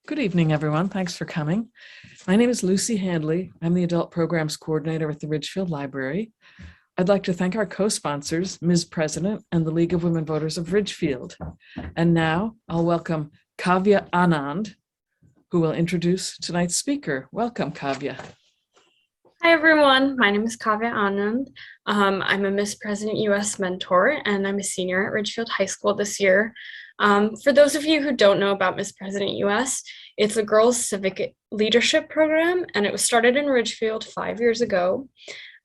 Good evening, everyone. Thanks for coming. My name is Lucy Handley. I'm the Adult Programs Coordinator with the Ridgefield Library. I'd like to thank our co-sponsors, Ms. President and the League of Women Voters of Ridgefield. And now I'll welcome Kavya Anand, who will introduce tonight's speaker. Welcome, Kavya. Hi, everyone. My name is Kavya Anand. I'm a Miss President US mentor, and I'm a senior at Ridgefield High School this year. For those of you who don't know about Miss President US, it's a girls' civic leadership program, and it was started in Ridgefield 5 years ago.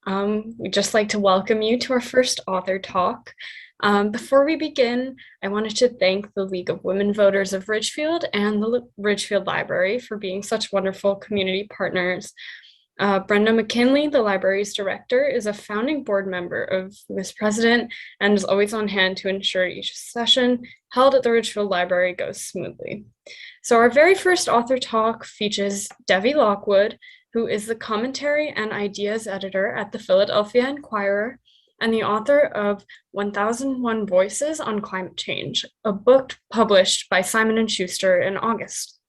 We'd just like to welcome you to our first author talk. Before we begin, I wanted to thank the League of Women Voters of Ridgefield and the Ridgefield Library for being such wonderful community partners. Brenda McKinley, the library's director, is a founding board member of Miss President and is always on hand to ensure each session held at the Ridgefield Library goes smoothly. So our very first author talk features Devi Lockwood, who is the commentary and ideas editor at the Philadelphia Inquirer and the author of 1001 Voices on Climate Change, a book published by Simon & Schuster in August.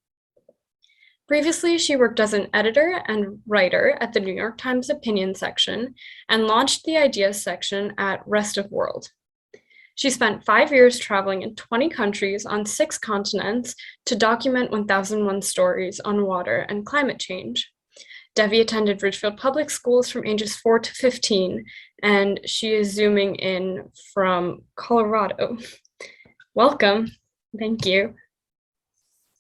Previously, she worked as an editor and writer at the New York Times opinion section and launched the ideas section at Rest of World. She spent 5 years traveling in 20 countries on 6 continents to document 1001 stories on water and climate change. Devi attended Ridgefield Public Schools from ages 4 to 15, and she is zooming in from Colorado. Welcome. Thank you.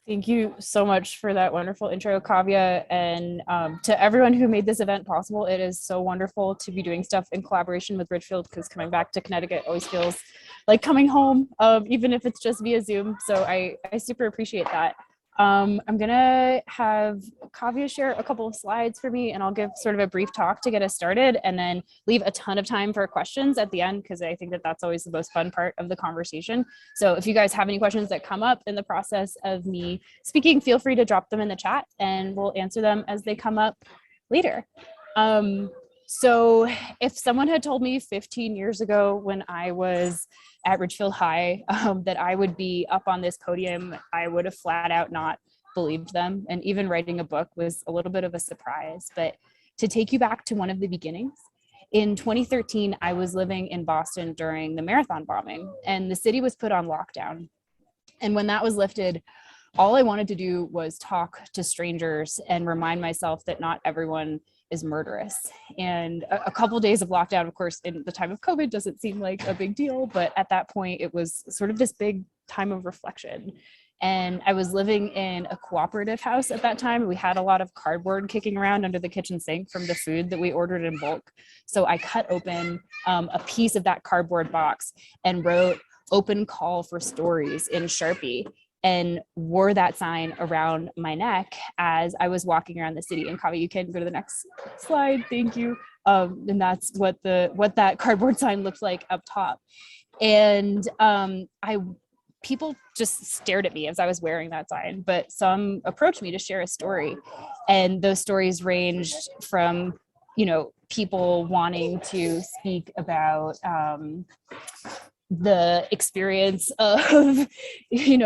Thank you so much for that wonderful intro, Kavya, and to everyone who made this event possible. It is so wonderful to be doing stuff in collaboration with Ridgefield, because coming back to Connecticut always feels like coming home, even if it's just via Zoom. So I super appreciate that. I'm gonna have Kavya share a couple of slides for me, and I'll give sort of a brief talk to get us started, and then leave a ton of time for questions at the end, because I think that that's always the most fun part of the conversation. So if you guys have any questions that come up in the process of me speaking, feel free to drop them in the chat and we'll answer them as they come up later. So if someone had told me 15 years ago when I was at Ridgefield High that I would be up on this podium, I would have flat out not believed them. And even writing a book was a little bit of a surprise. But to take you back to one of the beginnings, in 2013, I was living in Boston during the marathon bombing, and the city was put on lockdown. And when that was lifted, all I wanted to do was talk to strangers and remind myself that not everyone is murderous. And a couple of days of lockdown, of course, in the time of COVID doesn't seem like a big deal, but at that point it was sort of this big time of reflection. And I was living in a cooperative house at that time. We had a lot of cardboard kicking around under the kitchen sink from the food that we ordered in bulk. So I cut open a piece of that cardboard box and wrote "Open Call for Stories" in Sharpie, and wore that sign around my neck as I was walking around the city. And Kavya, you can go to the next slide, thank you. And that's what that cardboard sign looked like up top. And people just stared at me as I was wearing that sign, but some approached me to share a story. And those stories ranged from, people wanting to speak about the experience of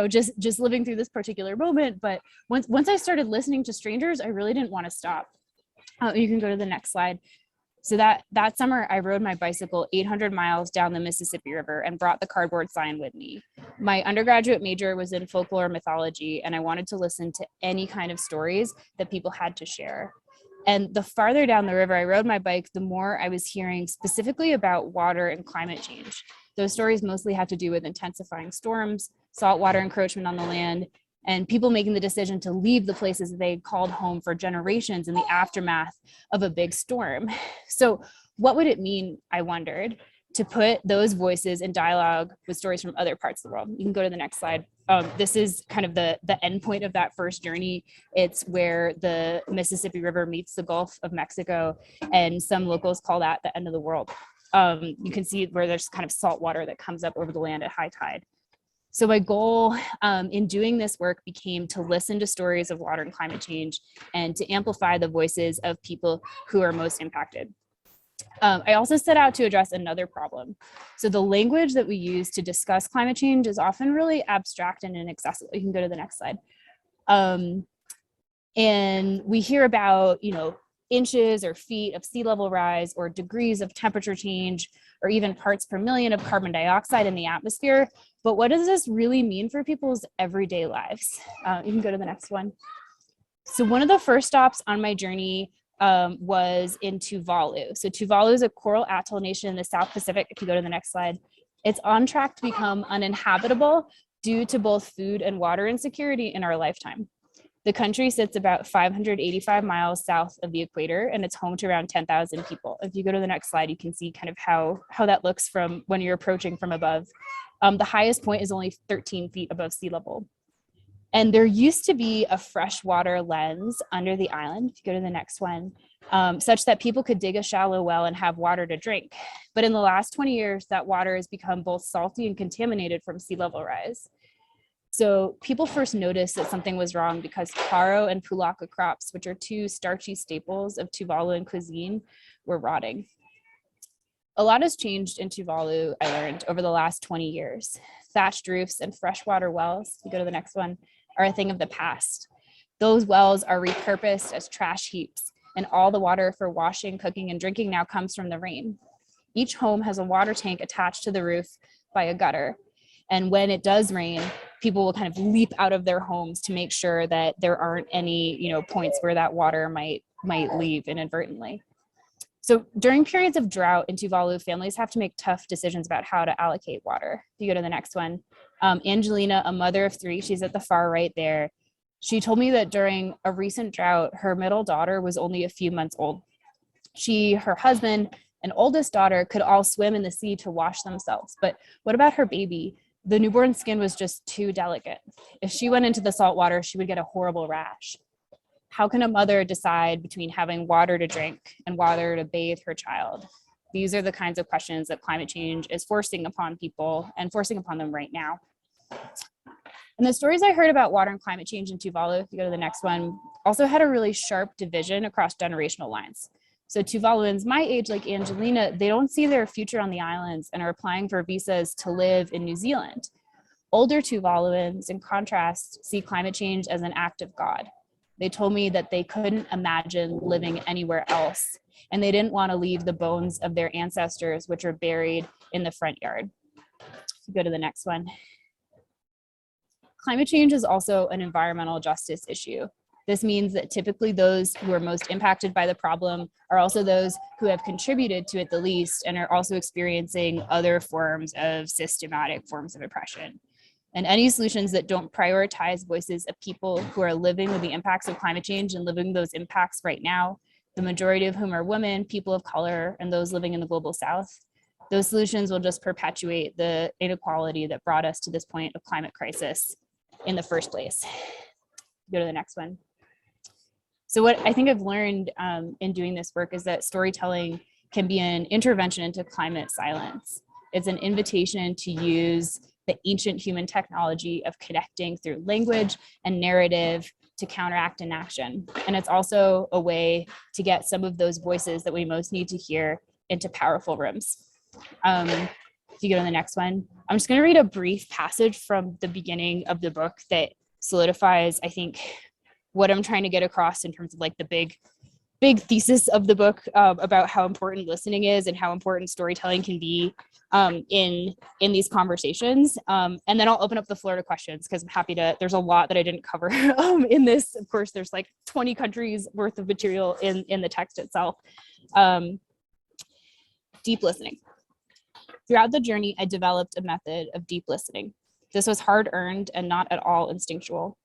just living through this particular moment. But once I started listening to strangers, I really didn't want to stop. You can go to the next slide. So that summer I rode my bicycle 800 miles down the Mississippi River and brought the cardboard sign with me. My undergraduate major was in folklore mythology, and I wanted to listen to any kind of stories that people had to share. And the farther down the river I rode my bike, the more I was hearing specifically about water and climate change. Those stories mostly had to do with intensifying storms, saltwater encroachment on the land, and people making the decision to leave the places that they called home for generations in the aftermath of a big storm. So what would it mean, I wondered, to put those voices in dialogue with stories from other parts of the world? You can go to the next slide. This is kind of the end point of that first journey. It's where the Mississippi River meets the Gulf of Mexico, and some locals call that the end of the world. You can see where there's kind of salt water that comes up over the land at high tide. So my goal in doing this work became to listen to stories of water and climate change and to amplify the voices of people who are most impacted. I also set out to address another problem. So the language that we use to discuss climate change is often really abstract and inaccessible. You can go to the next slide. And we hear about, inches or feet of sea level rise or degrees of temperature change or even parts per million of carbon dioxide in the atmosphere. But what does this really mean for people's everyday lives? You can go to the next one. So one of the first stops on my journey was in Tuvalu. So Tuvalu is a coral atoll nation in the South Pacific. If you go to the next slide, it's on track to become uninhabitable due to both food and water insecurity in our lifetime. The country sits about 585 miles south of the equator, and it's home to around 10,000 people. If you go to the next slide, you can see kind of how that looks from when you're approaching from above. The highest point is only 13 feet above sea level. And there used to be a freshwater lens under the island, if you go to the next one, such that people could dig a shallow well and have water to drink. But in the last 20 years, that water has become both salty and contaminated from sea level rise. So people first noticed that something was wrong because taro and pulaka crops, which are two starchy staples of Tuvaluan cuisine, were rotting. A lot has changed in Tuvalu, I learned, over the last 20 years. Thatched roofs and freshwater wells, you go to the next one, are a thing of the past. Those wells are repurposed as trash heaps, and all the water for washing, cooking, and drinking now comes from the rain. Each home has a water tank attached to the roof by a gutter. And when it does rain, people will kind of leap out of their homes to make sure that there aren't any, points where that water might leave inadvertently. So during periods of drought in Tuvalu, families have to make tough decisions about how to allocate water. If you go to the next one, Angelina, a mother of three, she's at the far right there. She told me that during a recent drought, her middle daughter was only a few months old. She, her husband, and oldest daughter could all swim in the sea to wash themselves. But what about her baby? The newborn skin was just too delicate. If she went into the salt water, she would get a horrible rash. How can a mother decide between having water to drink and water to bathe her child? These are the kinds of questions that climate change is forcing upon people and forcing upon them right now. And the stories I heard about water and climate change in Tuvalu, if you go to the next one, also had a really sharp division across generational lines. So Tuvaluans my age, like Angelina, they don't see their future on the islands and are applying for visas to live in New Zealand. Older Tuvaluans, in contrast, see climate change as an act of God. They told me that they couldn't imagine living anywhere else, and they didn't want to leave the bones of their ancestors, which are buried in the front yard. Go to the next one. Climate change is also an environmental justice issue. This means that typically those who are most impacted by the problem are also those who have contributed to it the least and are also experiencing other forms of systematic forms of oppression. And any solutions that don't prioritize voices of people who are living with the impacts of climate change and living those impacts right now, the majority of whom are women, people of color, and those living in the global South, those solutions will just perpetuate the inequality that brought us to this point of climate crisis in the first place. Go to the next one. So what I think I've learned in doing this work is that storytelling can be an intervention into climate silence. It's an invitation to use the ancient human technology of connecting through language and narrative to counteract inaction. And it's also a way to get some of those voices that we most need to hear into powerful rooms. If you go to the next one, I'm just going to read a brief passage from the beginning of the book that solidifies, I think, what I'm trying to get across in terms of like the big thesis of the book about how important listening is and how important storytelling can be in these conversations. And then I'll open up the floor to questions because I'm happy to, there's a lot that I didn't cover in this. Of course, there's like 20 countries worth of material in the text itself. Deep listening. Throughout the journey, I developed a method of deep listening. This was hard-earned and not at all instinctual.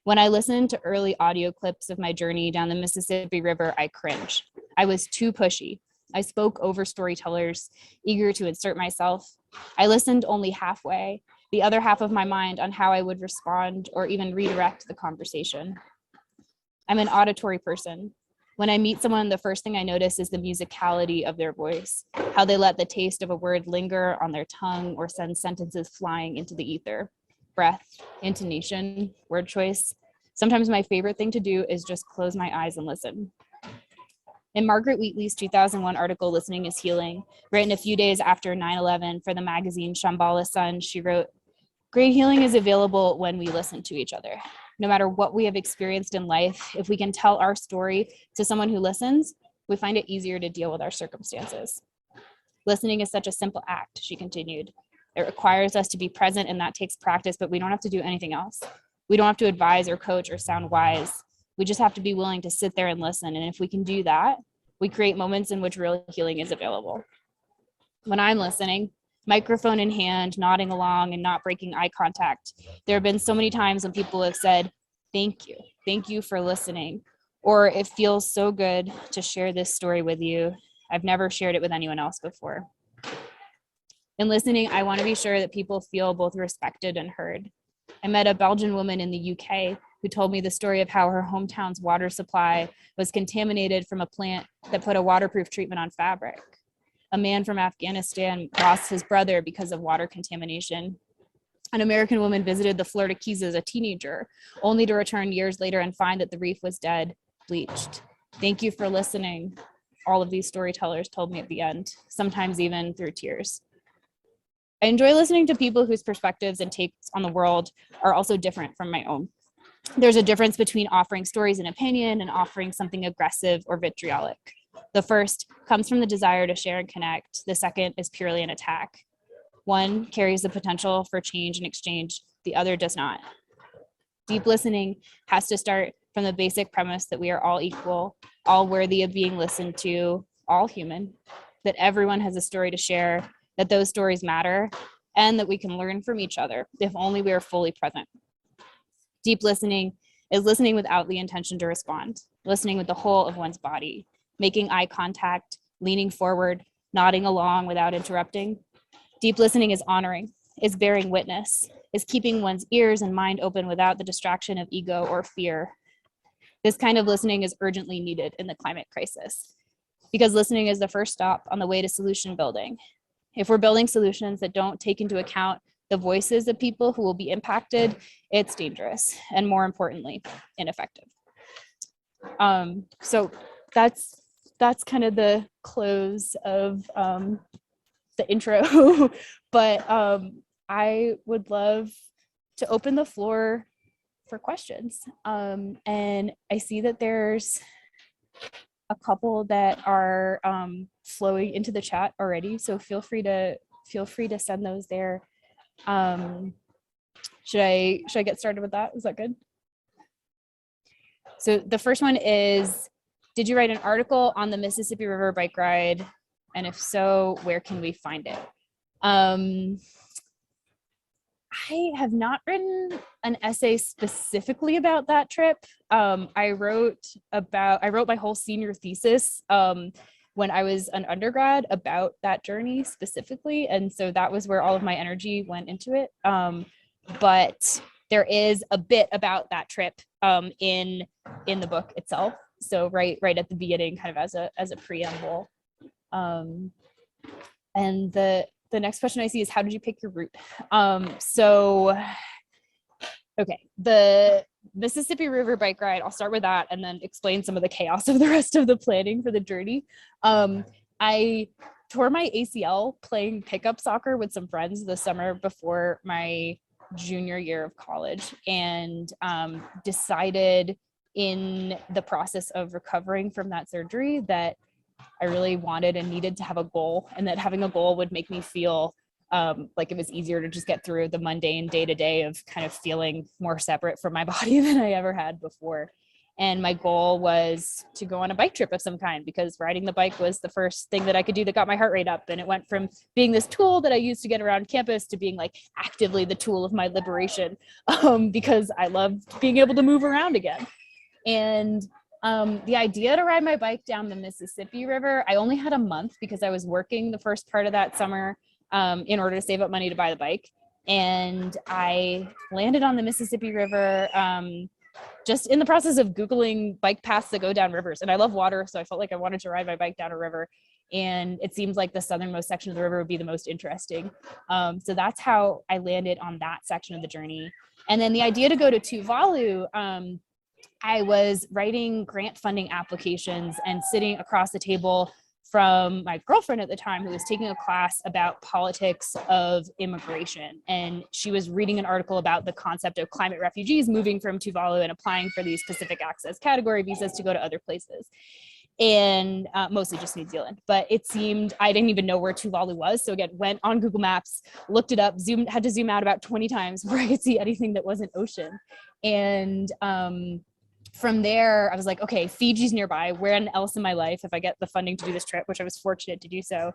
When I listened to early audio clips of my journey down the Mississippi River, I cringed. I was too pushy. I spoke over storytellers, eager to insert myself. I listened only halfway, the other half of my mind on how I would respond or even redirect the conversation. I'm an auditory person. When I meet someone, the first thing I notice is the musicality of their voice, how they let the taste of a word linger on their tongue or send sentences flying into the ether. Breath, intonation, word choice. Sometimes my favorite thing to do is just close my eyes and listen. In Margaret Wheatley's 2001 article, Listening is Healing, written a few days after 9/11 for the magazine Shambhala Sun, she wrote, "Great healing is available when we listen to each other." No matter what we have experienced in life, if we can tell our story to someone who listens, we find it easier to deal with our circumstances. Listening is such a simple act, she continued. It requires us to be present, and that takes practice, but we don't have to do anything else. We don't have to advise or coach or sound wise. We just have to be willing to sit there and listen. And if we can do that, we create moments in which real healing is available. When I'm listening, microphone in hand, nodding along and not breaking eye contact, there have been so many times when people have said, thank you for listening. Or it feels so good to share this story with you. I've never shared it with anyone else before. In listening, I want to be sure that people feel both respected and heard. I met a Belgian woman in the UK who told me the story of how her hometown's water supply was contaminated from a plant that put a waterproof treatment on fabric. A man from Afghanistan lost his brother because of water contamination. An American woman visited the Florida Keys as a teenager, only to return years later and find that the reef was dead, bleached. Thank you for listening, all of these storytellers told me at the end, sometimes even through tears. I enjoy listening to people whose perspectives and takes on the world are also different from my own. There's a difference between offering stories and opinion and offering something aggressive or vitriolic. The first comes from the desire to share and connect. The second is purely an attack. One carries the potential for change and exchange. The other does not. Deep listening has to start from the basic premise that we are all equal, all worthy of being listened to, all human, that everyone has a story to share, that those stories matter, and that we can learn from each other if only we are fully present. Deep listening is listening without the intention to respond, listening with the whole of one's body, making eye contact, leaning forward, nodding along without interrupting. Deep listening is honoring, is bearing witness, is keeping one's ears and mind open without the distraction of ego or fear. This kind of listening is urgently needed in the climate crisis, because listening is the first stop on the way to solution building. If we're building solutions that don't take into account the voices of people who will be impacted, it's dangerous and, more importantly, ineffective. So that's kind of the close of the intro, but I would love to open the floor for questions. And I see that there's a couple that are flowing into the chat already, so feel free to send those there. Should I get started with that? Is that good? So the first one is, did you write an article on the Mississippi River bike ride? And if so, where can we find it? I have not written an essay specifically about that trip. I wrote my whole senior thesis when I was an undergrad about that journey specifically. And so that was where all of my energy went into it. But there is a bit about that trip in the book itself. So right at the beginning, kind of as a preamble. And the next question I see is, how did you pick your route? Okay, the Mississippi River bike ride, I'll start with that and then explain some of the chaos of the rest of the planning for the journey. I tore my ACL playing pickup soccer with some friends the summer before my junior year of college, and decided in the process of recovering from that surgery that I really wanted and needed to have a goal, and that having a goal would make me feel like it was easier to just get through the mundane day-to-day of kind of feeling more separate from my body than I ever had before. And my goal was to go on a bike trip of some kind, because riding the bike was the first thing that I could do that got my heart rate up. And it went from being this tool that I used to get around campus to being like actively the tool of my liberation, because I loved being able to move around again. And the idea to ride my bike down the Mississippi River, I only had a month because I was working the first part of that summer in order to save up money to buy the bike. And I landed on the Mississippi River just in the process of Googling bike paths that go down rivers. And I love water, so I felt like I wanted to ride my bike down a river. And it seems like the southernmost section of the river would be the most interesting. So that's how I landed on that section of the journey. And then the idea to go to Tuvalu, I was writing grant funding applications and sitting across the table from my girlfriend at the time, who was taking a class about politics of immigration. And she was reading an article about the concept of climate refugees moving from Tuvalu and applying for these Pacific Access category visas to go to other places. And mostly just New Zealand. But it seemed, I didn't even know where Tuvalu was. So again, went on Google Maps, looked it up, had to zoom out about 20 times before I could see anything that wasn't ocean. And from there, I was like, okay, Fiji's nearby. Where else in my life, if I get the funding to do this trip, which I was fortunate to do so,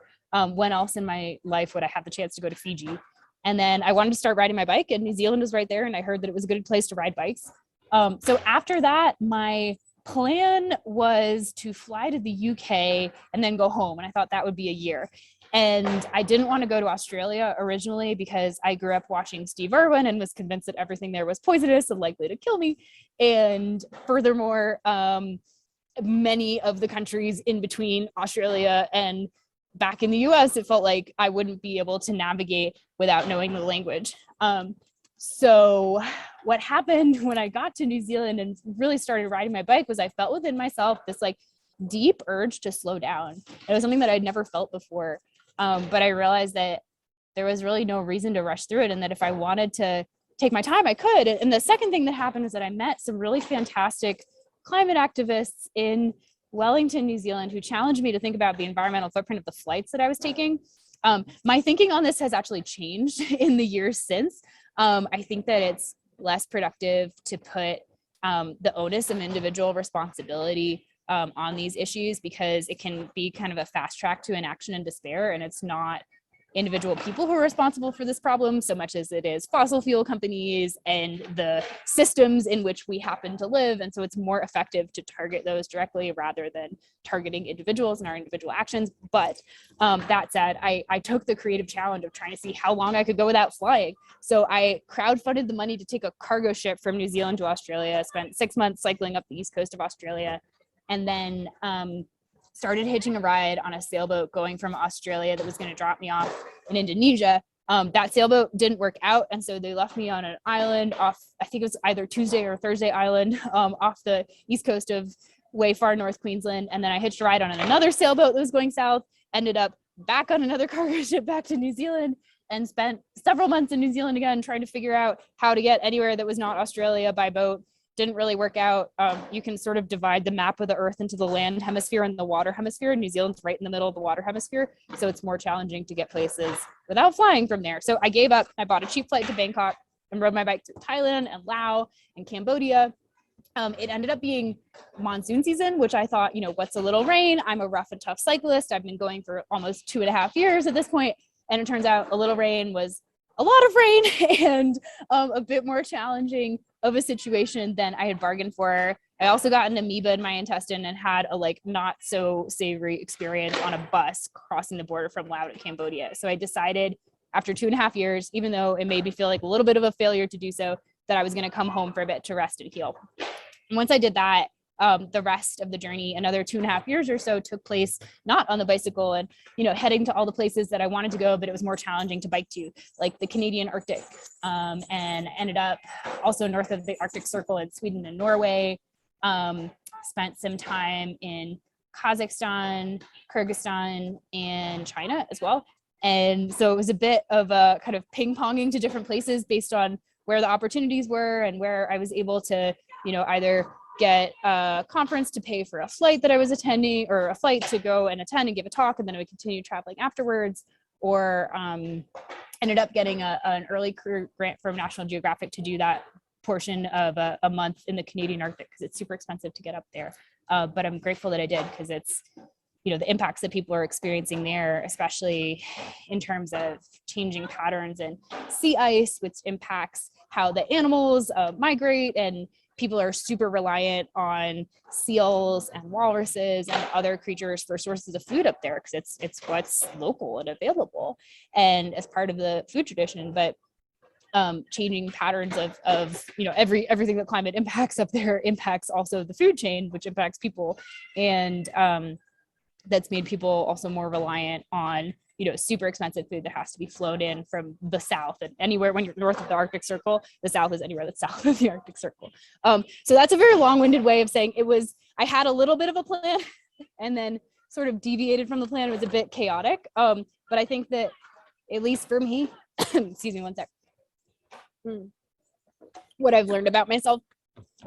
when else in my life would I have the chance to go to Fiji? And then I wanted to start riding my bike, and New Zealand was right there, and I heard that it was a good place to ride bikes. So after that, my plan was to fly to the UK and then go home. And I thought that would be a year. And I didn't want to go to Australia originally because I grew up watching Steve Irwin and was convinced that everything there was poisonous and likely to kill me. And furthermore, many of the countries in between Australia and back in the US, it felt like I wouldn't be able to navigate without knowing the language. So what happened when I got to New Zealand and really started riding my bike was I felt within myself this like deep urge to slow down. It was something that I'd never felt before. But I realized that there was really no reason to rush through it, and that if I wanted to take my time, I could. And the second thing that happened is that I met some really fantastic climate activists in Wellington, New Zealand, who challenged me to think about the environmental footprint of the flights that I was taking. My thinking on this has actually changed in the years since. I think that it's less productive to put the onus of individual responsibility on these issues, because it can be kind of a fast track to inaction and despair. And it's not individual people who are responsible for this problem so much as it is fossil fuel companies and the systems in which we happen to live. And so it's more effective to target those directly rather than targeting individuals and our individual actions. But that said, I took the creative challenge of trying to see how long I could go without flying. So I crowdfunded the money to take a cargo ship from New Zealand to Australia, spent 6 months cycling up the east coast of Australia, and then started hitching a ride on a sailboat going from Australia that was going to drop me off in Indonesia. That sailboat didn't work out, and so they left me on an island off, I think it was either Tuesday or Thursday Island, off the east coast of way far north Queensland. And then I hitched a ride on another sailboat that was going south, ended up back on another cargo ship back to New Zealand, and spent several months in New Zealand again trying to figure out how to get anywhere that was not Australia by boat. Didn't really work out. You can sort of divide the map of the earth into the land hemisphere and the water hemisphere. New Zealand's right in the middle of the water hemisphere, so it's more challenging to get places without flying from there. So I gave up. I bought a cheap flight to Bangkok and rode my bike to Thailand and Laos and Cambodia. It ended up being monsoon season, which I thought, what's a little rain? I'm a rough and tough cyclist. I've been going for almost 2.5 years at this point. And it turns out a little rain was a lot of rain and a bit more challenging of a situation than I had bargained for. I also got an amoeba in my intestine and had a not so savory experience on a bus crossing the border from Laos to Cambodia. So I decided after 2.5 years, even though it made me feel like a little bit of a failure to do so, that I was going to come home for a bit to rest and heal. And once I did that, the rest of the journey, another 2.5 years or so, took place not on the bicycle and, heading to all the places that I wanted to go, but it was more challenging to bike to, like the Canadian Arctic, and ended up also north of the Arctic Circle in Sweden and Norway. Spent some time in Kazakhstan, Kyrgyzstan, and China as well. And so it was a bit of a kind of ping-ponging to different places based on where the opportunities were and where I was able to, either get a conference to pay for a flight that I was attending, or a flight to go and attend and give a talk, and then I would continue traveling afterwards, or ended up getting an early career grant from National Geographic to do that portion of a month in the Canadian Arctic, because it's super expensive to get up there. But I'm grateful that I did, because it's, the impacts that people are experiencing there, especially in terms of changing patterns and sea ice, which impacts how the animals migrate, and people are super reliant on seals and walruses and other creatures for sources of food up there, because it's what's local and available and as part of the food tradition. But changing patterns of everything that climate impacts up there impacts also the food chain, which impacts people, and that's made people also more reliant on super expensive food that has to be flown in from the south. And anywhere, when you're north of the Arctic Circle, the south is anywhere that's south of the Arctic Circle. So that's a very long-winded way of saying I had a little bit of a plan and then sort of deviated from the plan. It was a bit chaotic. But I think that, at least for me, excuse me one sec. What I've learned about myself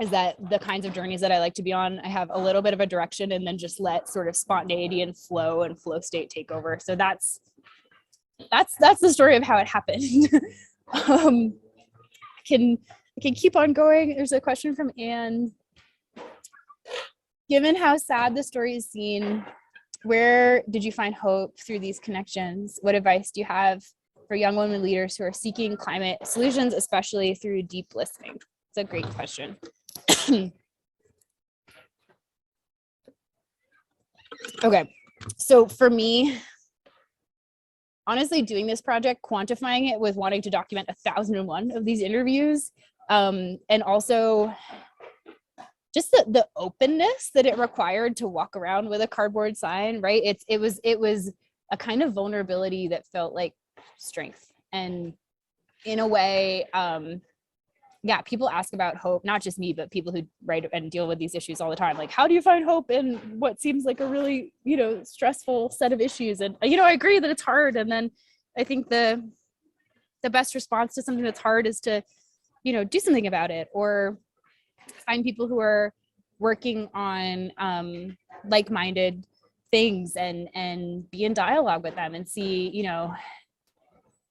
is that the kinds of journeys that I like to be on, I have a little bit of a direction and then just let sort of spontaneity and flow state take over. So that's the story of how it happened. I can keep on going. There's a question from Anne. Given how sad the story is seen, where did you find hope through these connections? What advice do you have for young women leaders who are seeking climate solutions, especially through deep listening? It's a great question. Okay, so for me, honestly, doing this project, quantifying it with wanting to document 1,001 of these interviews, and also just the openness that it required to walk around with a cardboard sign, right? It was a kind of vulnerability that felt like strength. And in a way, yeah, people ask about hope, not just me, but people who write and deal with these issues all the time. Like, how do you find hope in what seems like a really, stressful set of issues? And, I agree that it's hard. And then I think the best response to something that's hard is to, do something about it, or find people who are working on like-minded things and be in dialogue with them and see,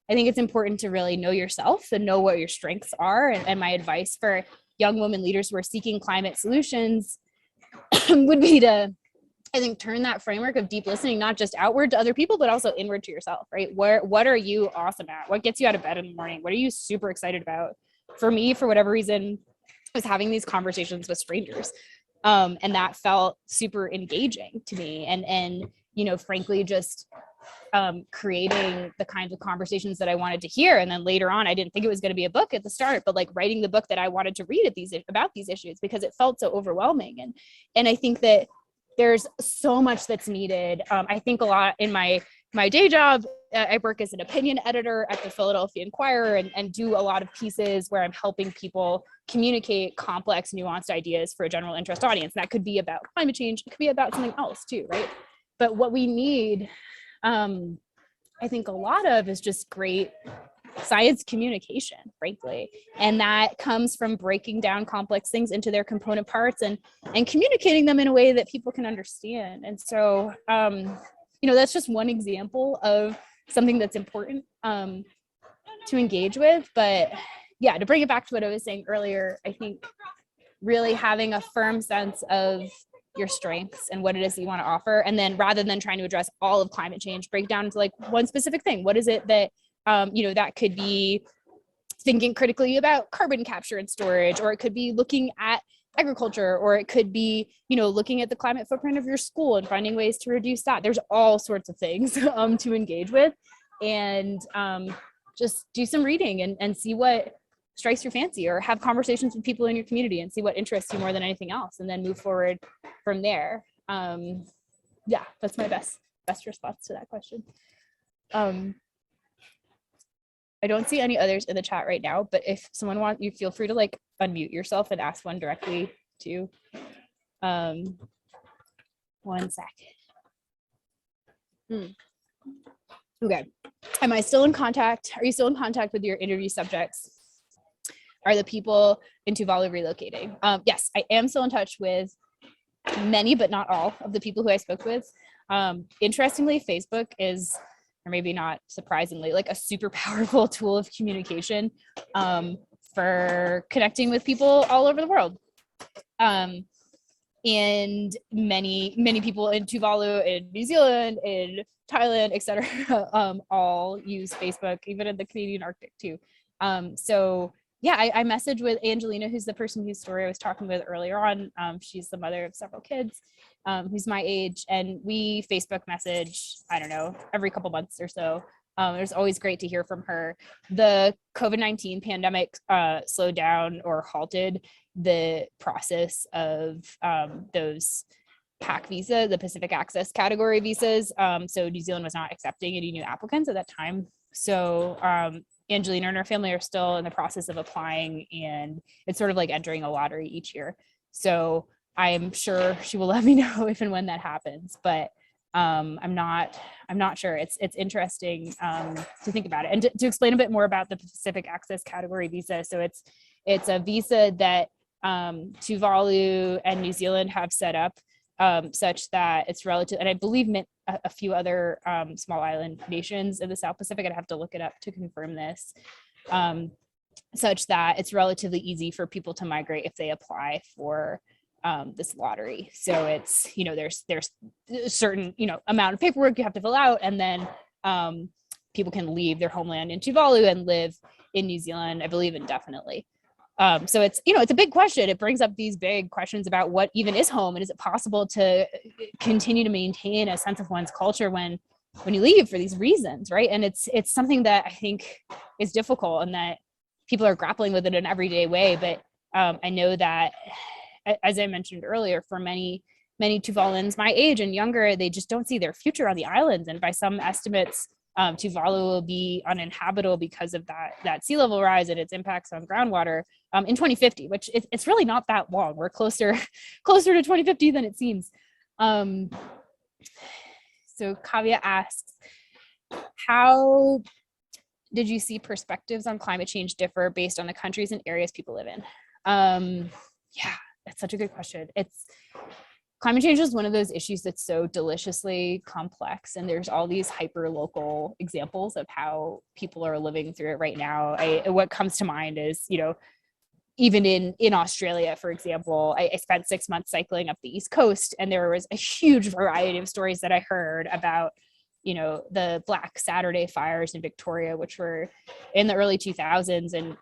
I think it's important to really know yourself and know what your strengths are. And my advice for young women leaders who are seeking climate solutions would be to, I think, turn that framework of deep listening, not just outward to other people, but also inward to yourself, right? What are you awesome at? What gets you out of bed in the morning? What are you super excited about? For me, for whatever reason, I was having these conversations with strangers. And that felt super engaging to me. And frankly, just creating the kinds of conversations that I wanted to hear. And then later on, I didn't think it was going to be a book at the start, but like writing the book that I wanted to read about these issues, because it felt so overwhelming. And I think that there's so much that's needed. I think a lot in my day job, I work as an opinion editor at the Philadelphia Inquirer and do a lot of pieces where I'm helping people communicate complex, nuanced ideas for a general interest audience. And that could be about climate change. It could be about something else too, right? But what we need, I think a lot of is just great science communication, frankly. And that comes from breaking down complex things into their component parts and communicating them in a way that people can understand. And so, that's just one example of something that's important to engage with. But yeah, to bring it back to what I was saying earlier, I think really having a firm sense of your strengths and what it is that you want to offer. And then rather than trying to address all of climate change, break down into like one specific thing. What is it that, that could be thinking critically about carbon capture and storage, or it could be looking at agriculture, or it could be, looking at the climate footprint of your school and finding ways to reduce that. There's all sorts of things to engage with, and just do some reading and see what strikes your fancy, or have conversations with people in your community and see what interests you more than anything else, and then move forward from there. Yeah, that's my best response to that question. I don't see any others in the chat right now, but if someone wants, you feel free to like unmute yourself and ask one directly too. 1 second. Okay. Am I still in contact? Are you still in contact with your interview subjects? Are the people in Tuvalu relocating? Yes, I am still in touch with many, but not all of the people who I spoke with. Interestingly, Facebook is, or maybe not surprisingly, like a super powerful tool of communication for connecting with people all over the world. And many people in Tuvalu, in New Zealand, in Thailand, etc., all use Facebook, even in the Canadian Arctic too. So yeah, I messaged with Angelina, who's the person whose story I was talking with earlier on. She's the mother of several kids, who's my age, and we Facebook message, I don't know, every couple months or so. It was always great to hear from her. The COVID-19 pandemic slowed down or halted the process of those PAC visa, the Pacific Access category visas. So New Zealand was not accepting any new applicants at that time. So Angelina and her family are still in the process of applying, and it's sort of like entering a lottery each year. So I'm sure she will let me know if and when that happens. But I'm not sure. It's interesting to think about it. And to explain a bit more about the Pacific Access Category visa. So it's a visa that Tuvalu and New Zealand have set up such that it's relative, and I believe a few other small island nations in the South Pacific. I'd have to look it up to confirm this. Such that it's relatively easy for people to migrate if they apply for this lottery. So it's, there's a certain, amount of paperwork you have to fill out, and then people can leave their homeland in Tuvalu and live in New Zealand, I believe, indefinitely. So it's, it's a big question. It brings up these big questions about what even is home, and is it possible to continue to maintain a sense of one's culture when you leave for these reasons, right? And it's something that I think is difficult, and that people are grappling with it in an everyday way. But I know that, as I mentioned earlier, for many Tuvaluans my age and younger, they just don't see their future on the islands. And by some estimates, Tuvalu will be uninhabitable because of that sea level rise and its impacts on groundwater in 2050, which it's really not that long. We're closer to 2050 than it seems. So Kavya asks, how did you see perspectives on climate change differ based on the countries and areas people live in? Yeah, that's such a good question. Climate change is one of those issues that's so deliciously complex, and there's all these hyper local examples of how people are living through it right now. What comes to mind is, even in Australia, for example, I spent 6 months cycling up the East Coast, and there was a huge variety of stories that I heard about, the Black Saturday fires in Victoria, which were in the early 2000s and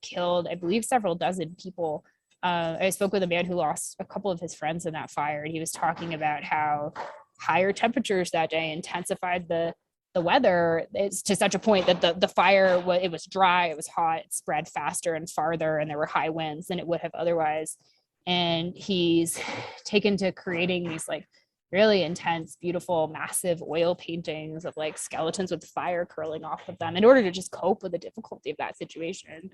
killed, I believe, several dozen people. I spoke with a man who lost a couple of his friends in that fire, and he was talking about how higher temperatures that day intensified the weather. It's to such a point that the fire, it was dry, it was hot, it spread faster and farther, and there were high winds than it would have otherwise. And he's taken to creating these really intense, beautiful, massive oil paintings of skeletons with fire curling off of them in order to just cope with the difficulty of that situation.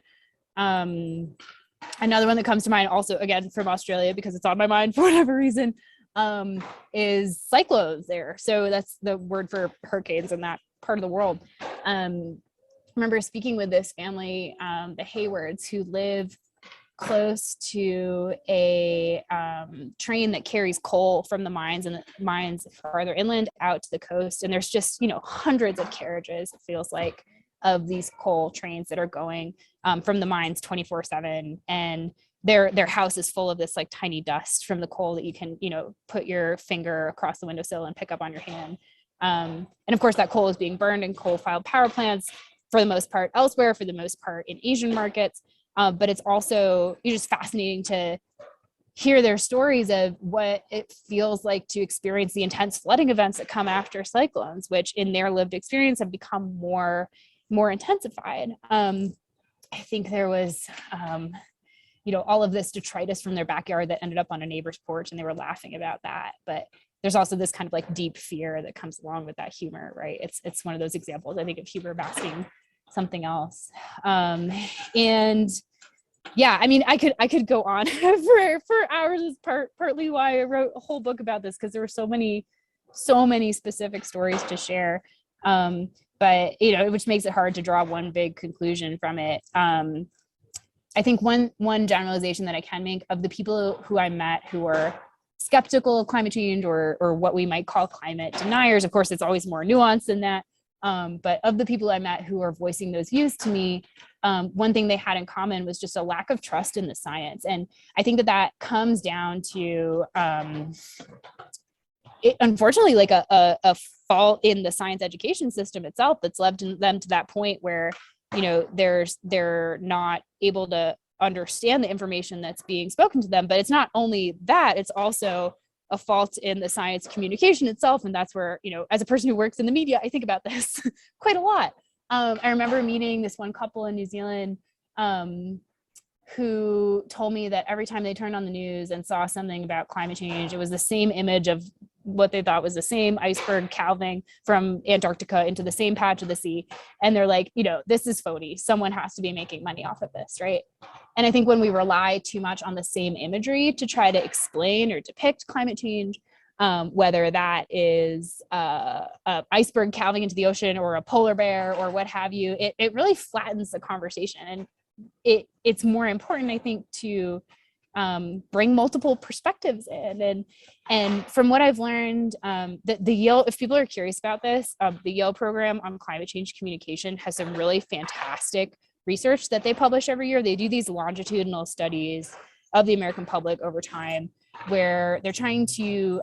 Another one that comes to mind, also again from Australia, because it's on my mind for whatever reason, is cyclones there. So that's the word for hurricanes in that part of the world. I remember speaking with this family, the Haywards, who live close to a train that carries coal from the mines, and the mines farther inland out to the coast. And there's just, hundreds of carriages, it feels like, of these coal trains that are going from the mines 24/7. And their house is full of this tiny dust from the coal that you can, put your finger across the windowsill and pick up on your hand. And of course that coal is being burned in coal-fired power plants, for the most part elsewhere, for the most part in Asian markets. But it's also just fascinating to hear their stories of what it feels like to experience the intense flooding events that come after cyclones, which in their lived experience have become more intensified. I think there was, all of this detritus from their backyard that ended up on a neighbor's porch, and they were laughing about that. But there's also this kind of deep fear that comes along with that humor, right? It's one of those examples, I think, of humor masking something else. And yeah, I mean, I could go on for hours. Is partly why I wrote a whole book about this, because there were so many specific stories to share. But which makes it hard to draw one big conclusion from it. I think one generalization that I can make of the people who I met who were skeptical of climate change, or what we might call climate deniers, of course, it's always more nuanced than that. But of the people I met who are voicing those views to me, one thing they had in common was just a lack of trust in the science. And I think that comes down to, unfortunately, a fault in the science education system itself that's led them to that point where, they're not able to understand the information that's being spoken to them. But it's not only that, it's also a fault in the science communication itself. And that's where, as a person who works in the media, I think about this quite a lot. I remember meeting this one couple in New Zealand who told me that every time they turned on the news and saw something about climate change, it was the same image of what they thought was the same iceberg calving from Antarctica into the same patch of the sea. And they're like, this is phony. Someone has to be making money off of this, right? And I think when we rely too much on the same imagery to try to explain or depict climate change, whether that is a iceberg calving into the ocean or a polar bear or what have you. It really flattens the conversation, and it's more important, I think, to bring multiple perspectives in. And from what I've learned, the Yale, if people are curious about this, the Yale program on climate change communication has some really fantastic research that they publish every year. They do these longitudinal studies of the American public over time, where they're trying to,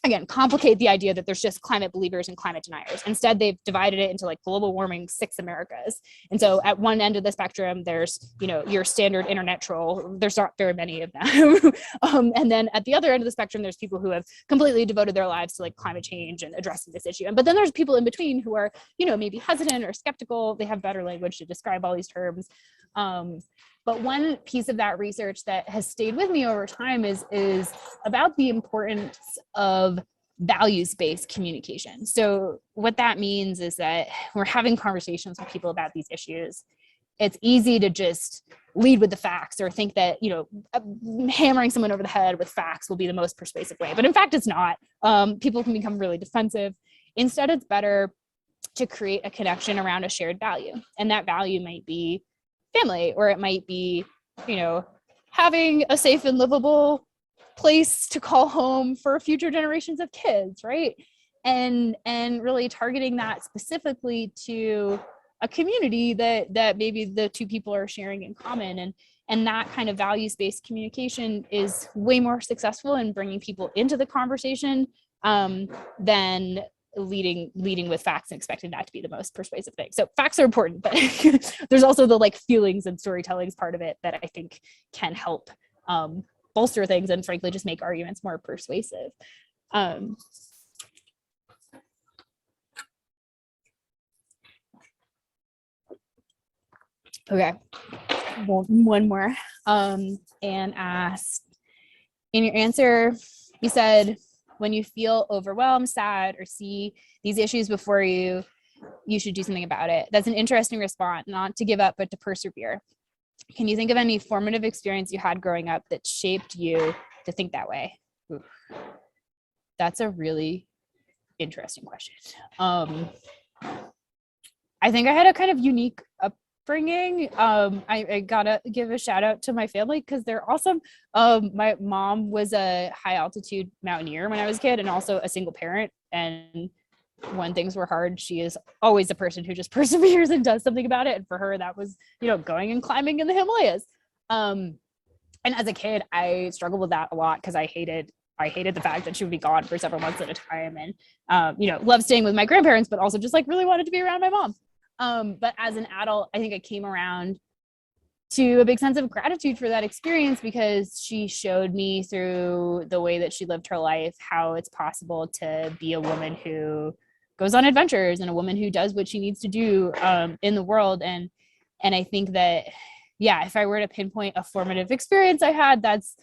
again, complicate the idea that there's just climate believers and climate deniers. Instead, they've divided it into like global warming 6 Americas. And so at one end of the spectrum, there's, your standard internet troll. There's not very many of them. And then at the other end of the spectrum, there's people who have completely devoted their lives to like climate change and addressing this issue. But then there's people in between who are, maybe hesitant or skeptical. They have better language to describe all these terms. But one piece of that research that has stayed with me over time is about the importance of values-based communication. So what that means is that we're having conversations with people about these issues. It's easy to just lead with the facts or think that, hammering someone over the head with facts will be the most persuasive way. But in fact, it's not. People can become really defensive. Instead, it's better to create a connection around a shared value. And that value might be family, or it might be, having a safe and livable place to call home for future generations of kids, right? And really targeting that specifically to a community that maybe the two people are sharing in common. And that kind of values-based communication is way more successful in bringing people into the conversation than leading with facts and expecting that to be the most persuasive thing. So facts are important, but there's also the like feelings and storytellings part of it that I think can help bolster things and frankly just make arguments more persuasive. Okay, one more. And asked, in your answer, you said, when you feel overwhelmed, sad, or see these issues before you, you should do something about it. That's an interesting response, not to give up, but to persevere. Can you think of any formative experience you had growing up that shaped you to think that way? Ooh. That's a really interesting question. I think I had a kind of unique upbringing. I gotta give a shout out to my family because they're awesome. My mom was a high altitude mountaineer when I was a kid and also a single parent. And when things were hard, she is always the person who just perseveres and does something about it. And for her, that was, going and climbing in the Himalayas. And as a kid, I struggled with that a lot because I hated the fact that she would be gone for several months at a time, and loved staying with my grandparents, but also just like really wanted to be around my mom. But as an adult, I think I came around to a big sense of gratitude for that experience because she showed me through the way that she lived her life how it's possible to be a woman who goes on adventures and a woman who does what she needs to do in the world. And I think that, yeah, if I were to pinpoint a formative experience I had, that's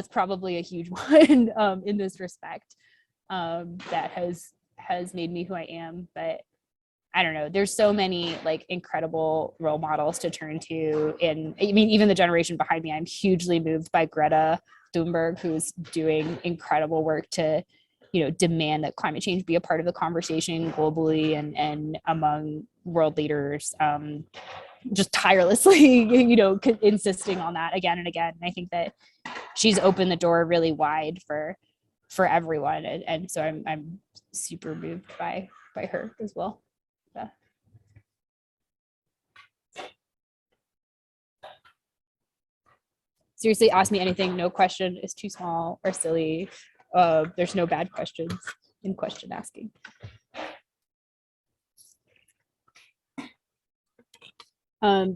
probably a huge one in this respect that has made me who I am. But I don't know, there's so many like incredible role models to turn to. And I mean, even the generation behind me, I'm hugely moved by Greta Thunberg, who's doing incredible work to, demand that climate change be a part of the conversation globally and among world leaders, just tirelessly, insisting on that again and again. And I think that she's opened the door really wide for everyone. And so I'm super moved by her as well. Yeah. Seriously, ask me anything. No question is too small or silly. There's no bad questions in question asking. Are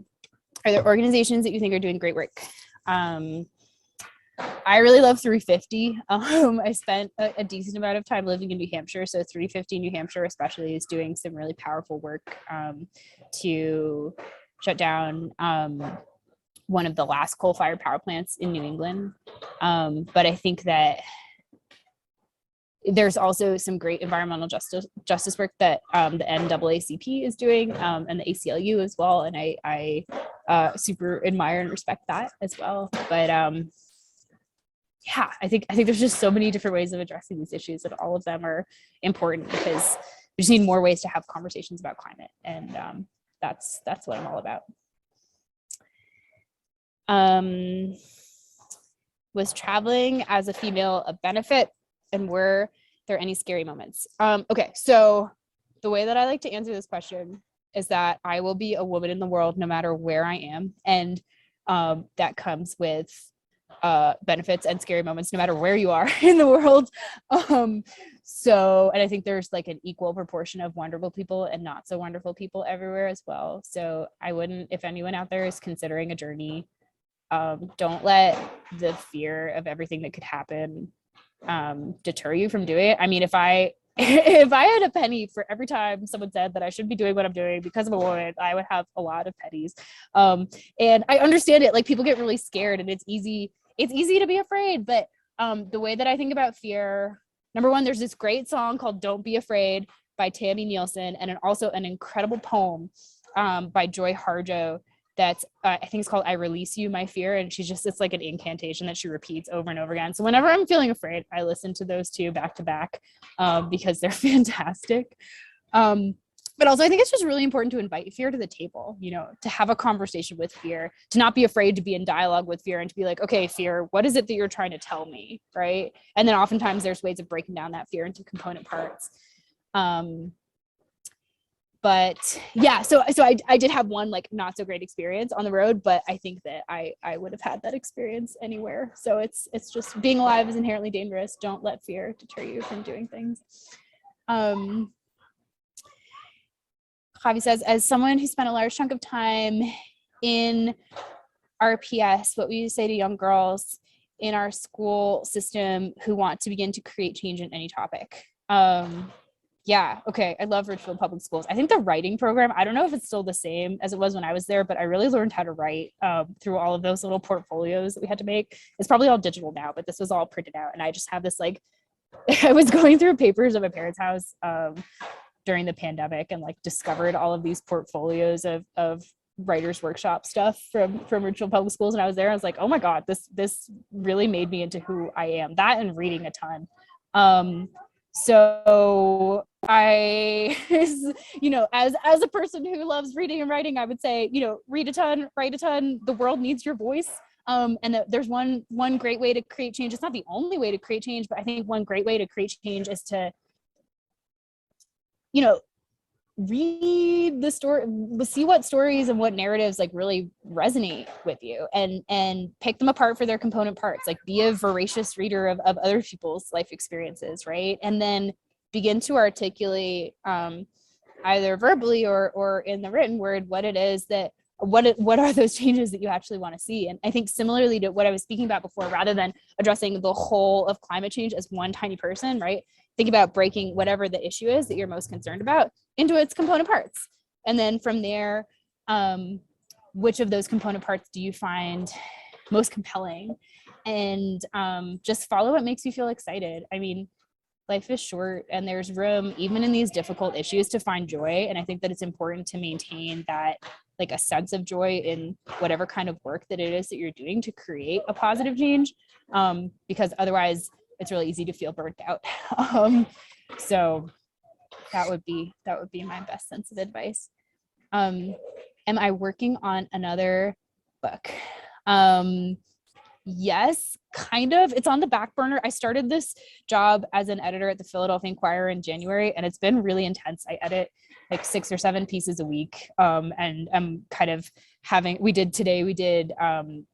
there organizations that you think are doing great work? I really love 350. I spent a decent amount of time living in New Hampshire. So 350 New Hampshire especially is doing some really powerful work to shut down one of the last coal-fired power plants in New England. But I think that there's also some great environmental justice work that the NAACP is doing and the ACLU as well. And I super admire and respect that as well. But yeah, I think there's just so many different ways of addressing these issues, and all of them are important because we just need more ways to have conversations about climate, and that's what I'm all about. Was traveling as a female a benefit, and were there any scary moments? Okay, so the way that I like to answer this question is that I will be a woman in the world no matter where I am, and that comes with benefits and scary moments no matter where you are in the world. So, and I think there's like an equal proportion of wonderful people and not so wonderful people everywhere as well. So I wouldn't, if anyone out there is considering a journey, don't let the fear of everything that could happen deter you from doing it. I mean, if I had a penny for every time someone said that I shouldn't be doing what I'm doing because I'm a woman, I would have a lot of pennies. And I understand it, like people get really scared, and it's easy to be afraid, but the way that I think about fear, number one, there's this great song called Don't Be Afraid by Tammy Nielsen, and also an incredible poem by Joy Harjo that's I think it's called I Release You, My Fear, and it's like an incantation that she repeats over and over again. So whenever I'm feeling afraid, I listen to those two back to back because they're fantastic. But also I think it's just really important to invite fear to the table, you know, to have a conversation with fear, to not be afraid to be in dialogue with fear, and to be like, okay, fear, what is it that you're trying to tell me, right? And then oftentimes there's ways of breaking down that fear into component parts. But yeah, so I did have one like not so great experience on the road, but I think that I would have had that experience anywhere. So it's just being alive is inherently dangerous. Don't let fear deter you from doing things. Javi says, as someone who spent a large chunk of time in RPS, what would you say to young girls in our school system who want to begin to create change in any topic? Yeah, okay, I love Ridgefield Public Schools. I think the writing program, I don't know if it's still the same as it was when I was there, but I really learned how to write through all of those little portfolios that we had to make. It's probably all digital now, but this was all printed out. And I just have this like, I was going through papers at my parents' house during the pandemic and like discovered all of these portfolios of writers workshop stuff from Ridgefield Public Schools. And I was there, I was like, oh my God, this really made me into who I am. That and reading a ton. So I, you know, as a person who loves reading and writing, I would say, you know, read a ton, write a ton. The world needs your voice. And there's one great way to create change. It's not the only way to create change, but I think one great way to create change is to, you know, read the story, see what stories and what narratives like really resonate with you, and pick them apart for their component parts. Like be a voracious reader of other people's life experiences, right? And then begin to articulate either verbally or in the written word what it is that what are those changes that you actually want to see. And I think similarly to what I was speaking about before, rather than addressing the whole of climate change as one tiny person, right? Think about breaking whatever the issue is that you're most concerned about into its component parts. And then from there, which of those component parts do you find most compelling? And just follow what makes you feel excited. I mean, life is short and there's room, even in these difficult issues, to find joy. And I think that it's important to maintain that, like a sense of joy in whatever kind of work that it is that you're doing to create a positive change, because otherwise it's really easy to feel burnt out. So that would be my best sense of advice. Am I working on another book? Yes, kind of. It's on the back burner. I started this job as an editor at the Philadelphia Inquirer in January, and it's been really intense. I edit like 6 or 7 pieces a week. And I'm kind of we did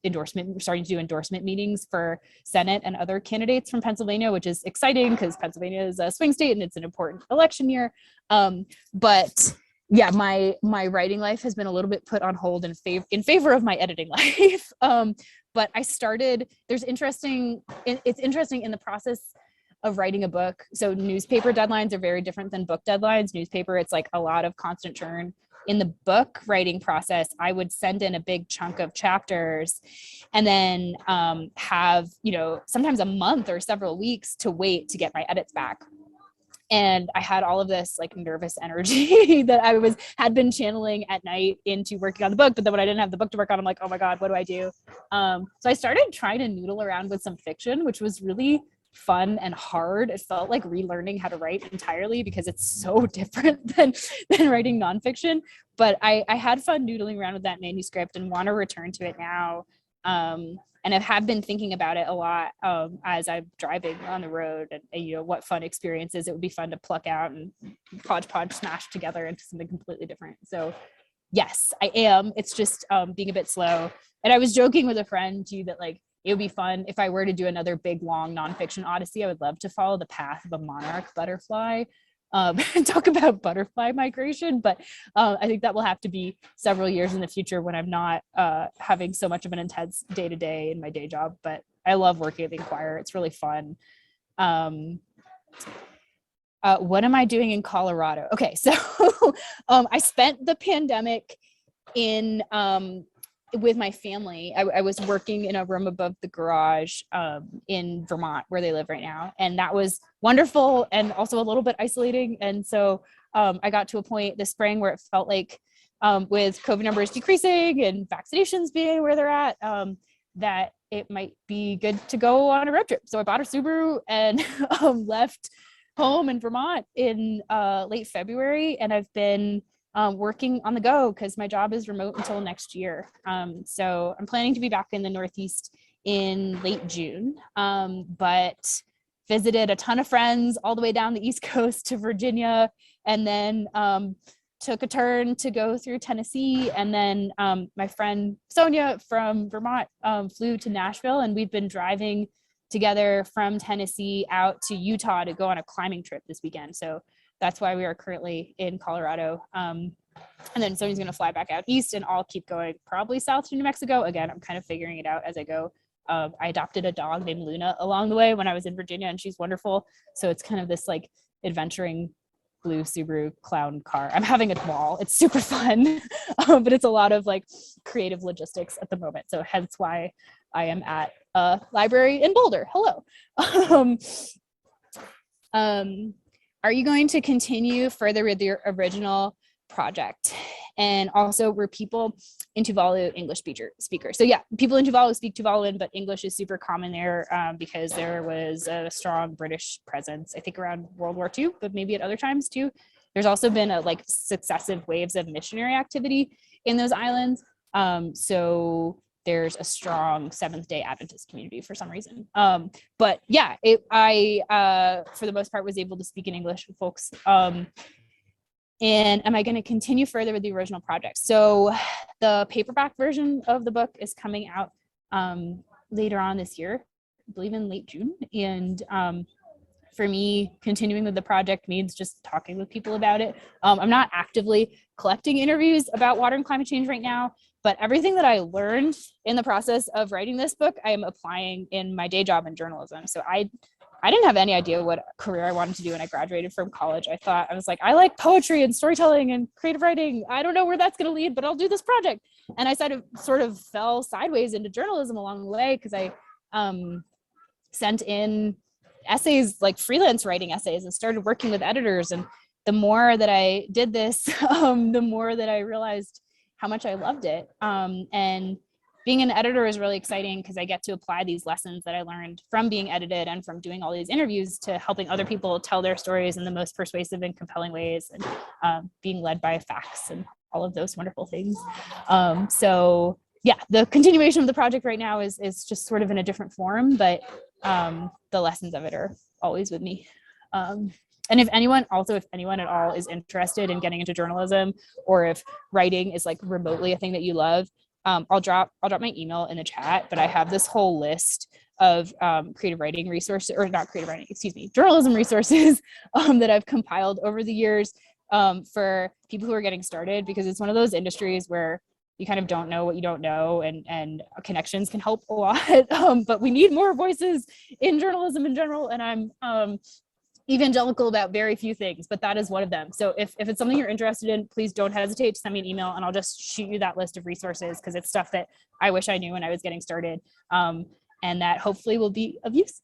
endorsement, we're starting to do endorsement meetings for Senate and other candidates from Pennsylvania, which is exciting because Pennsylvania is a swing state and it's an important election year. But yeah, my writing life has been a little bit put on hold in favor of my editing life. But it's interesting in the process of writing a book. So newspaper deadlines are very different than book deadlines. Newspaper, it's like a lot of constant churn. In the book writing process, I would send in a big chunk of chapters and then have, you know, sometimes a month or several weeks to wait to get my edits back. And I had all of this like nervous energy that had been channeling at night into working on the book. But then when I didn't have the book to work on, I'm like, oh my God, what do I do? So I started trying to noodle around with some fiction, which was really fun and hard. It felt like relearning how to write entirely because it's so different than writing nonfiction. But I had fun noodling around with that manuscript and want to return to it now. And I have been thinking about it a lot as I'm driving on the road, and what fun experiences it would be fun to pluck out and hodgepodge smash together into something completely different. So yes, I am. It's just being a bit slow. And I was joking with a friend too that like it would be fun if I were to do another big long nonfiction odyssey. I would love to follow the path of a monarch butterfly. Talk about butterfly migration, but I think that will have to be several years in the future when I'm not having so much of an intense day-to-day in my day job. But I love working at the Inquirer. It's really fun. What am I doing in Colorado? Okay, so I spent the pandemic in with my family. I was working in a room above the garage in Vermont, where they live right now. And that was wonderful and also a little bit isolating. And so I got to a point this spring where it felt like with COVID numbers decreasing and vaccinations being where they're at, that it might be good to go on a road trip. So I bought a Subaru and left home in Vermont in late February. And I've been working on the go because my job is remote until next year. So I'm planning to be back in the Northeast in late June, but visited a ton of friends all the way down the East Coast to Virginia, and then took a turn to go through Tennessee. And then my friend Sonia from Vermont flew to Nashville, and we've been driving together from Tennessee out to Utah to go on a climbing trip this weekend. So that's why we are currently in Colorado. And then Sony's gonna fly back out east, and I'll keep going probably south to New Mexico. Again, I'm kind of figuring it out as I go. I adopted a dog named Luna along the way when I was in Virginia, and she's wonderful. So it's kind of this like adventuring blue Subaru clown car. I'm having a ball. It's super fun, but it's a lot of like creative logistics at the moment. So hence why I am at a library in Boulder. Hello. Are you going to continue further with your original project? And also, were people in Tuvalu English speakers? So yeah, people in Tuvalu speak Tuvaluan, but English is super common there because there was a strong British presence, I think around World War II, but maybe at other times too. There's also been like successive waves of missionary activity in those islands. So there's a strong Seventh-day Adventist community for some reason. But yeah, I for the most part was able to speak in English with folks. And am I going to continue further with the original project? So the paperback version of the book is coming out later on this year, I believe in late June. And for me, continuing with the project means just talking with people about it. I'm not actively collecting interviews about water and climate change right now, but everything that I learned in the process of writing this book, I am applying in my day job in journalism. So I didn't have any idea what career I wanted to do when I graduated from college. I was like, I like poetry and storytelling and creative writing. I don't know where that's going to lead, but I'll do this project. And I sort of fell sideways into journalism along the way because I sent in essays, like freelance writing essays, and started working with editors. And the more that I did this, the more that I realized how much I loved it. And being an editor is really exciting because I get to apply these lessons that I learned from being edited and from doing all these interviews to helping other people tell their stories in the most persuasive and compelling ways, and being led by facts and all of those wonderful things. So yeah, the continuation of the project right now is just sort of in a different form, but the lessons of it are always with me. And if anyone at all is interested in getting into journalism, or if writing is like remotely a thing that you love, I'll drop my email in the chat, but I have this whole list of creative writing resources, or not creative writing, excuse me, journalism resources that I've compiled over the years for people who are getting started, because it's one of those industries where you kind of don't know what you don't know, and connections can help a lot. But we need more voices in journalism in general, and I'm evangelical about very few things, but that is one of them. So if it's something you're interested in, please don't hesitate to send me an email, and I'll just shoot you that list of resources, because it's stuff that I wish I knew when I was getting started, and that hopefully will be of use.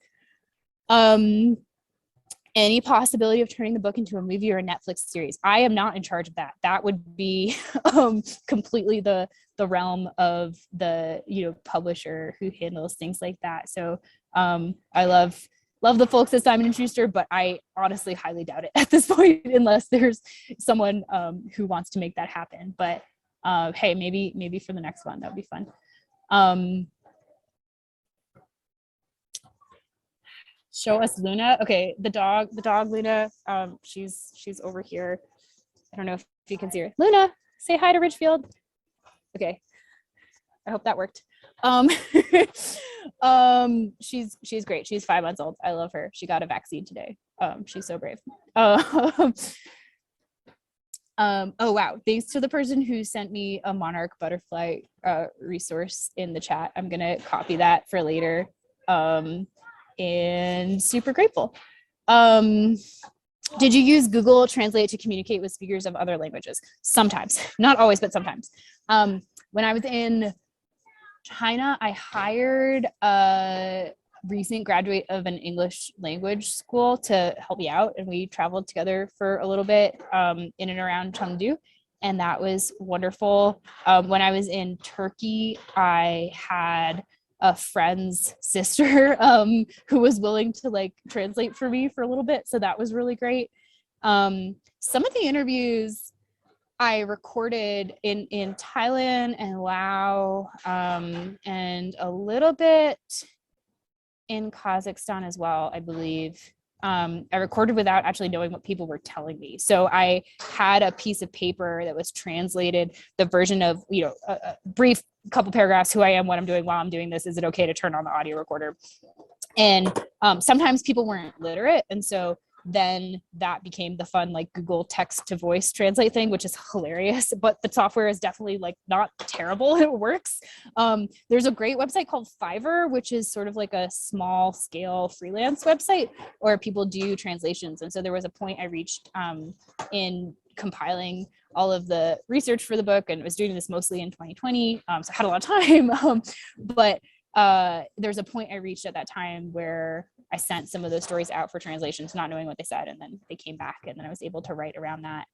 any possibility of turning the book into a movie or a Netflix series. I am not in charge of that. That would be completely the realm of the publisher who handles things like that. So I love the folks at Simon & Schuster, but I honestly highly doubt it at this point, unless there's someone who wants to make that happen. But hey, maybe for the next one, that would be fun. Show us Luna. Okay, the dog Luna. She's over here. I don't know if you can see her. Luna, say hi to Ridgefield. Okay, I hope that worked. She's great. She's 5 months old. I love her. She got a vaccine today. She's so brave. Oh wow, thanks to the person who sent me a monarch butterfly resource in the chat. I'm gonna copy that for later. And super grateful. Did you use Google Translate to communicate with speakers of other languages? Sometimes, not always, but sometimes. When I was in China, I hired a recent graduate of an English language school to help me out, and we traveled together for a little bit in and around Chengdu, and that was wonderful. When I was in Turkey, I had a friend's sister who was willing to like translate for me for a little bit, so that was really great. Some of the interviews I recorded in Thailand and Laos, and a little bit in Kazakhstan as well, I believe. I recorded without actually knowing what people were telling me. So I had a piece of paper that was translated, the version of, a brief couple paragraphs, who I am, what I'm doing while I'm doing this, is it okay to turn on the audio recorder? And sometimes people weren't literate. And so then that became the fun, like Google text to voice translate thing, which is hilarious, but the software is definitely like not terrible. It works. There's a great website called Fiverr, which is sort of like a small scale freelance website where people do translations. And so there was a point I reached in compiling all of the research for the book, and was doing this mostly in 2020. So I had a lot of time, but there's a point I reached at that time where I sent some of those stories out for translations, not knowing what they said, and then they came back, and then I was able to write around that.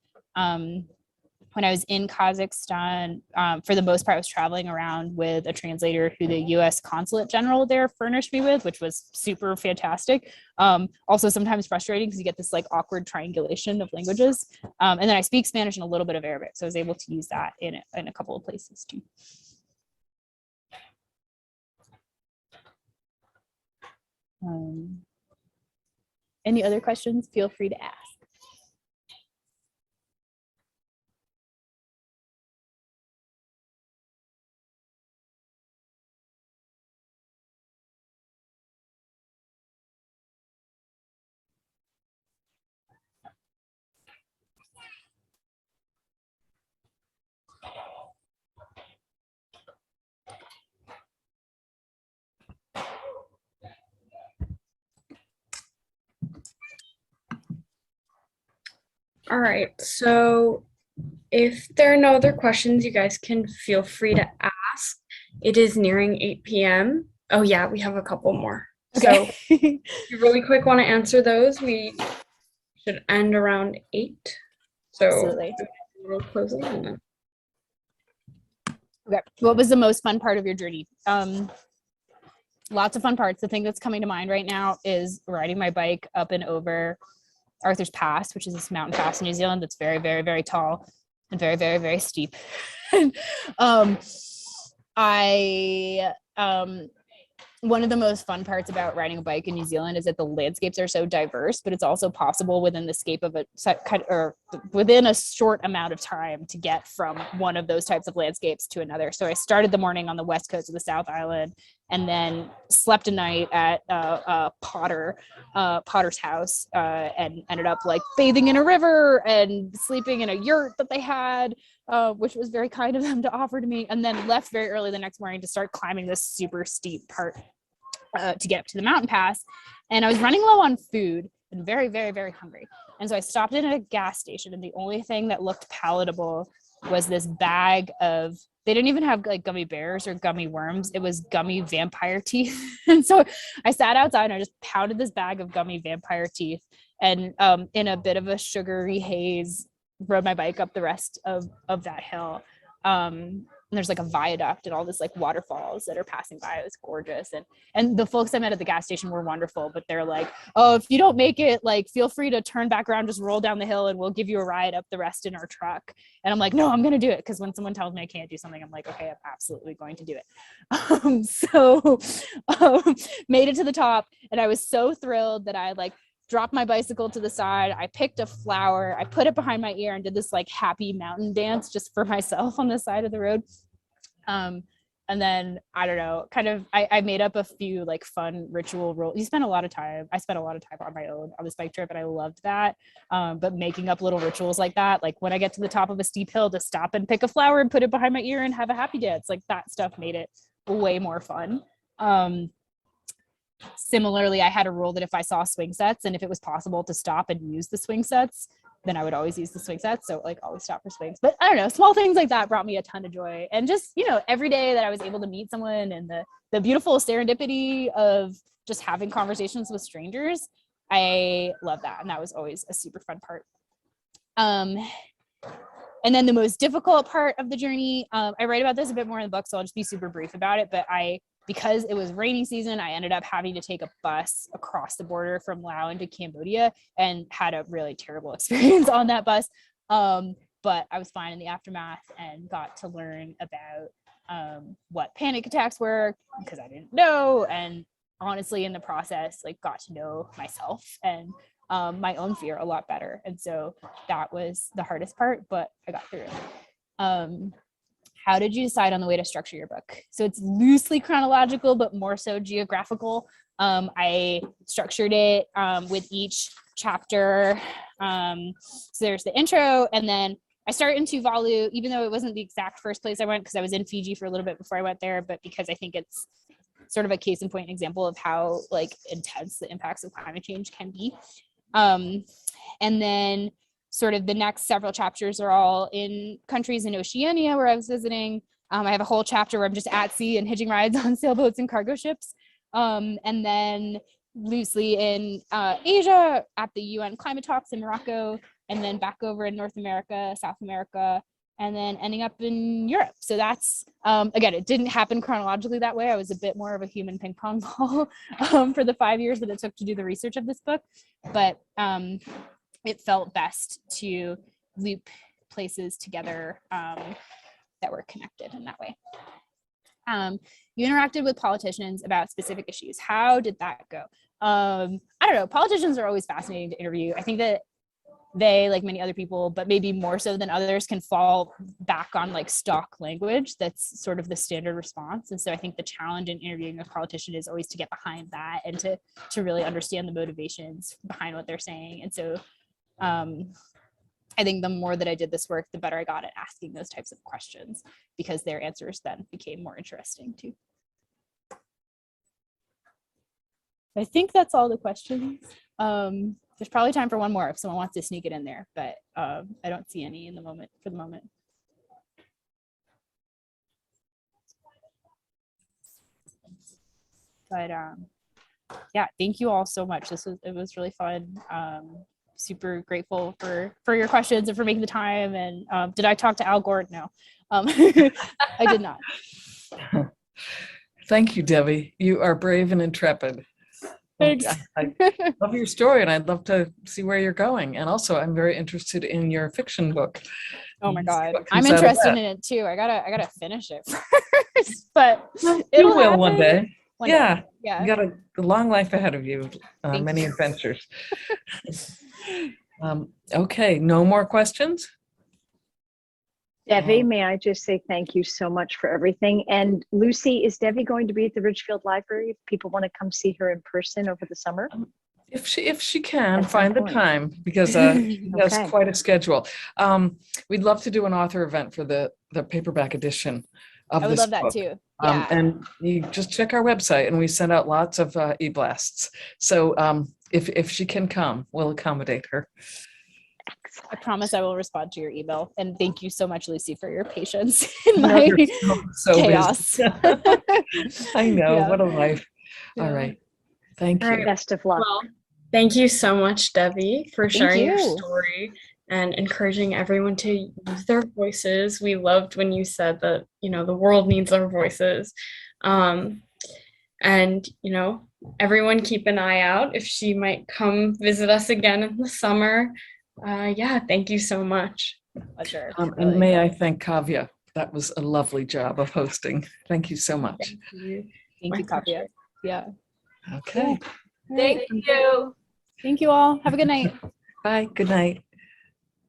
When I was in Kazakhstan, for the most part, I was traveling around with a translator who the U.S. Consulate General there furnished me with, which was super fantastic. Also sometimes frustrating because you get this like awkward triangulation of languages. And then I speak Spanish and a little bit of Arabic, so I was able to use that in a couple of places too. Any other questions? Feel free to ask. All right, so if there are no other questions, you guys can feel free to ask. It is nearing 8 p.m. Oh yeah, we have a couple more. Okay. So if you really quick want to answer those, we should end around 8. So Absolutely. a little closing and then. Okay. What was the most fun part of your journey? Lots of fun parts. The thing that's coming to mind right now is riding my bike up and over Arthur's Pass, which is this mountain pass in New Zealand that's very, very, very tall and very, very, very steep. One of the most fun parts about riding a bike in New Zealand is that the landscapes are so diverse, but it's also possible within the scape of within a short amount of time to get from one of those types of landscapes to another. So I started the morning on the west coast of the South Island, and then slept a night at Potter's house, and ended up like bathing in a river and sleeping in a yurt that they had, which was very kind of them to offer to me, and then left very early the next morning to start climbing this super steep part to get up to the mountain pass. And I was running low on food and very, very, very hungry. And so I stopped in at a gas station, and the only thing that looked palatable was this bag of they didn't even have like gummy bears or gummy worms. It was gummy vampire teeth. And so I sat outside and I just pounded this bag of gummy vampire teeth, and in a bit of a sugary haze, rode my bike up the rest of that hill. And there's like a viaduct and all this like waterfalls that are passing by. It was gorgeous. And the folks I met at the gas station were wonderful, but they're like, oh, if you don't make it, like, feel free to turn back around, just roll down the hill and we'll give you a ride up the rest in our truck. And I'm like, no, I'm going to do it. Because when someone tells me I can't do something, I'm like, okay, I'm absolutely going to do it. So made it to the top, and I was so thrilled that I like dropped my bicycle to the side. I picked a flower, I put it behind my ear and did this like happy mountain dance just for myself on the side of the road. And then I don't know, kind of, I made up a few like fun ritual roles. I spent a lot of time on my own on this bike trip, and I loved that. But making up little rituals like that, like when I get to the top of a steep hill, to stop and pick a flower and put it behind my ear and have a happy dance, like that stuff made it way more fun. Similarly, I had a rule that if I saw swing sets and if it was possible to stop and use the swing sets, then I would always use the swing sets. So like always stop for swings. But I don't know, small things like that brought me a ton of joy. And just, you know, every day that I was able to meet someone, and the beautiful serendipity of just having conversations with strangers, I love that. And that was always a super fun part. And then the most difficult part of the journey, I write about this a bit more in the book, so I'll just be super brief about it. But because it was rainy season, I ended up having to take a bus across the border from Laos into Cambodia, and had a really terrible experience on that bus. But I was fine in the aftermath and got to learn about what panic attacks were, because I didn't know. And honestly, in the process, like got to know myself and my own fear a lot better. And so that was the hardest part, but I got through it. How did you decide on the way to structure your book? So it's loosely chronological, but more so geographical. I structured it with each chapter. So there's the intro, and then I start in Tuvalu, even though it wasn't the exact first place I went, because I was in Fiji for a little bit before I went there, but because I think it's sort of a case in point example of how like intense the impacts of climate change can be. And then sort of the next several chapters are all in countries in Oceania where I was visiting. I have a whole chapter where I'm just at sea and hitching rides on sailboats and cargo ships. And then loosely in Asia at the UN climate talks in Morocco, and then back over in North America, South America, and then ending up in Europe. So that's, again, it didn't happen chronologically that way. I was a bit more of a human ping pong ball for the 5 years that it took to do the research of this book. But it felt best to loop places together that were connected in that way. You interacted with politicians about specific issues. How did that go? I don't know. Politicians are always fascinating to interview. I think that they, like many other people, but maybe more so than others, can fall back on like stock language that's sort of the standard response. And so I think the challenge in interviewing a politician is always to get behind that and to really understand the motivations behind what they're saying. And so I think the more that I did this work, the better I got at asking those types of questions, because their answers then became more interesting too. I think that's all the questions. There's probably time for one more if someone wants to sneak it in there, but I don't see any in the moment for the moment. But yeah, thank you all so much. It was really fun. Super grateful for your questions and for making the time. And did I talk to Al Gore? No, I did not. Thank you, Devi. You are brave and intrepid. Thanks. I love your story, and I'd love to see where you're going. And also, I'm very interested in your fiction book. Oh my God, I'm interested in it too. I gotta finish it first, but you will one day. Yeah, yeah. You got a long life ahead of you. Many adventures. Okay, no more questions? Devi, may I just say thank you so much for everything. And Lucy, is Devi going to be at the Ridgefield Library if people want to come see her in person over the summer? If she can find the time, because she has quite a schedule. We'd love to do an author event for the paperback edition of this book. I would love that too. Yeah. And you just check our website, and we send out lots of e-blasts. So if she can come, we'll accommodate her. I Excellent. promise I will respond to your email. And thank you so much, Lucy, for your patience in No, my you're so chaos. busy. I know, Yeah. what a life. All Yeah. right. Thank All you. right. Best of luck. Well, thank you so much, Debbie, for Thank sharing your you. story and encouraging everyone to use their voices. We loved when you said that, the world needs our voices. And, everyone keep an eye out if she might come visit us again in the summer. Yeah, thank you so much. Pleasure. And Really. may I thank Kavya. That was a lovely job of hosting. Thank you so much. Thank you. Thank My you, Kavya. pleasure. Yeah. Okay. Thank you. Thank you all. Have a good night. Bye. Good night.